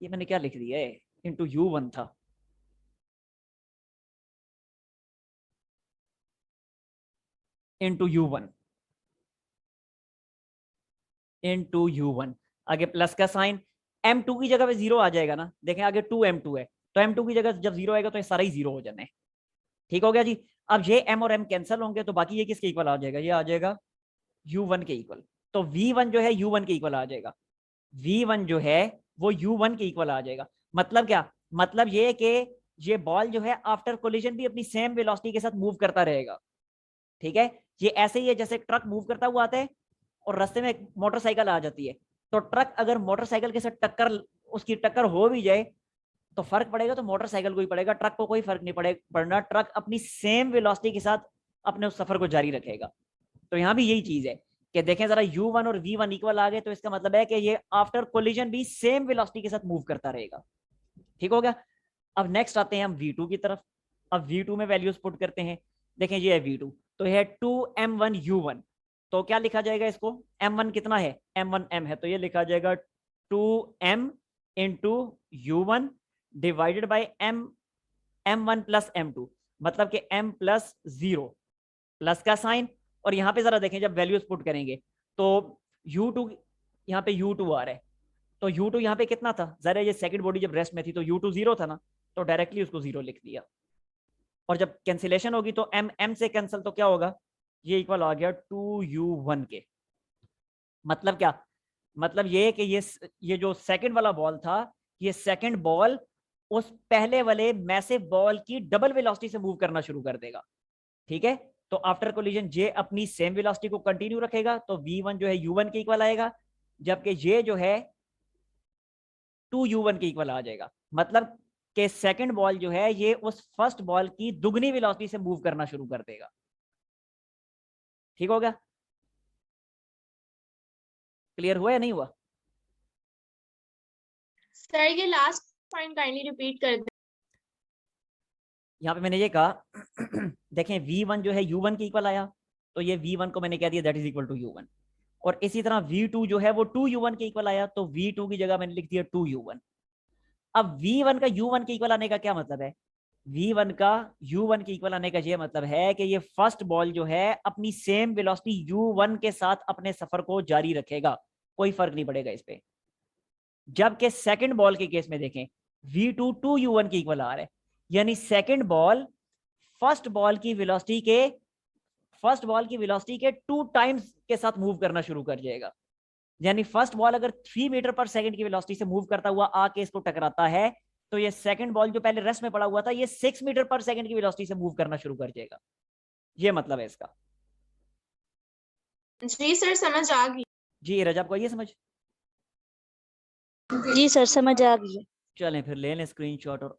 ये मैंने क्या लिख दिया है, इनटू U1 था। इनटू U1 आगे प्लस का साइन, M2 की जगह पे 0 आ जाएगा ना। देखें आगे 2M2 है, तो M2 की जगह जब 0 आएगा तो ये सारा ही 0 हो जाना है। ठीक हो गया जी। अब ये M और M कैंसिल होंगे तो बाकी ये किसके इक्वल आ जाएगा? ये आ जाएगा U1 के इक्वल। तो V1 जो है U1 के इक्वल आ जाएगा। V1 जो है वो U1 के इक्वल आ जाएगा। मतलब क्या? मतलब ये कि ये बॉल जो है आफ्टर कोलिजन भी अपनी सेम वेलोसिटी के साथ मूव करता रहेगा। ठीक है, ये ऐसे ही है जैसे ट्रक मूव करता हुआ आता है और रास्ते में मोटरसाइकिल आ जाती है। तो ट्रक अगर मोटरसाइकिल के साथ उसकी टक्कर हो भी जाए तो फर्क पड़ेगा तो मोटरसाइकिल को ही पड़ेगा, ट्रक को कोई फर्क नहीं पड़ना। ट्रक अपनी सेम वेलोसिटी के साथ अपने उस सफर को जारी रखेगा। तो यहाँ भी यही चीज है कि देखें जरा U1 और V1 इक्वल आ गए तो इसका मतलब है कि ये आफ्टर कोलिजन भी सेम वेलोसिटी के साथ मूव करता रहेगा। ठीक हो गया। अब नेक्स्ट आते हैं हम V2 की तरफ। अब V2 में वैल्यूज पुट करते हैं। देखें ये है V2, तो ये है 2M1U1। तो क्या लिखा जाएगा इसको? M1 कितना है? M1 M है, तो ये लिखा जाएगा 2M into U1 divided by M1 plus M2, मतलब कि M+0 प्लस का साइन। और यहां पे जरा देखें जब वैल्यूज पुट करेंगे तो U2 यहाँ पे U2 आ रहा है, तो U2 यहाँ पे कितना था? जरा ये सेकंड बॉडी जब रेस्ट में थी तो U2 0 था ना, तो डायरेक्टली उसको 0 लिख दिया। और जब कैंसिलेशन होगी तो M से कैंसिल, तो क्या होगा? ये इक्वल आ गया 2U1 के। मतलब क्या? मतलब ये कि ये जो सेकंड वाला बॉल था, ये सेकंड बॉल उस पहले वाले मैसिव बॉल की डबल वेलोसिटी से मूव करना शुरू कर देगा। ठीक है, तो आफ्टर कोलिजन जे अपनी सेम वेलोसिटी को कंटिन्यू रखेगा, तो V1 जो है U1 के इक्वल आएगा, जबकि ये जो है 2U1 के इक्वल आ जाएगा। मतलब कि सेकंड बॉल जो है ये उस फर्स्ट बॉल की दुगनी वेलोसिटी से मूव करना शुरू कर देगा। ठीक हो गया? क्लियर हुआ या नहीं हुआ? सर ये लास्ट पॉइंट काइंडली रिपीट कर दें। यहाँ पे मैंने ये कहा देखें V1 जो है U1 के इक्वल आया, तो ये V1 को मैंने कह दिया that is equal to U1। और इसी तरह V2 जो है वो 2U1 के इक्वल आया, तो V2 की जगह मैंने लिख दिया 2U1। अब V1 का U1 के इक्वल आने का क्या मतलब है? v1 का u1 के इक्वल आने का ये मतलब है कि ये फर्स्ट बॉल जो है अपनी सेम वेलोसिटी u1 के साथ अपने सफर को जारी रखेगा, कोई फर्क नहीं पड़ेगा इस पे। जबकि सेकंड बॉल के केस में देखें v2 2u1 के इक्वल आ रहा है, यानी सेकंड बॉल फर्स्ट बॉल की वेलोसिटी के 2 टाइम्स के साथ मूव करना शुरू कर जाएगा। यानी फर्स्ट बॉल अगर 3 मीटर पर सेकंड की वेलोसिटी से मूव करता हुआ आके इसको टकराता है, तो ये सेकंड बॉल जो पहले रेस्ट में पड़ा हुआ था ये 6 मीटर पर सेकंड की वेलोसिटी से मूव करना शुरू कर जाएगा। ये मतलब है इसका। जी सर समझ आ गई। जी रजा, आपको ये समझ? जी सर समझ आ गई। चलें फिर ले लें स्क्रीनशॉट और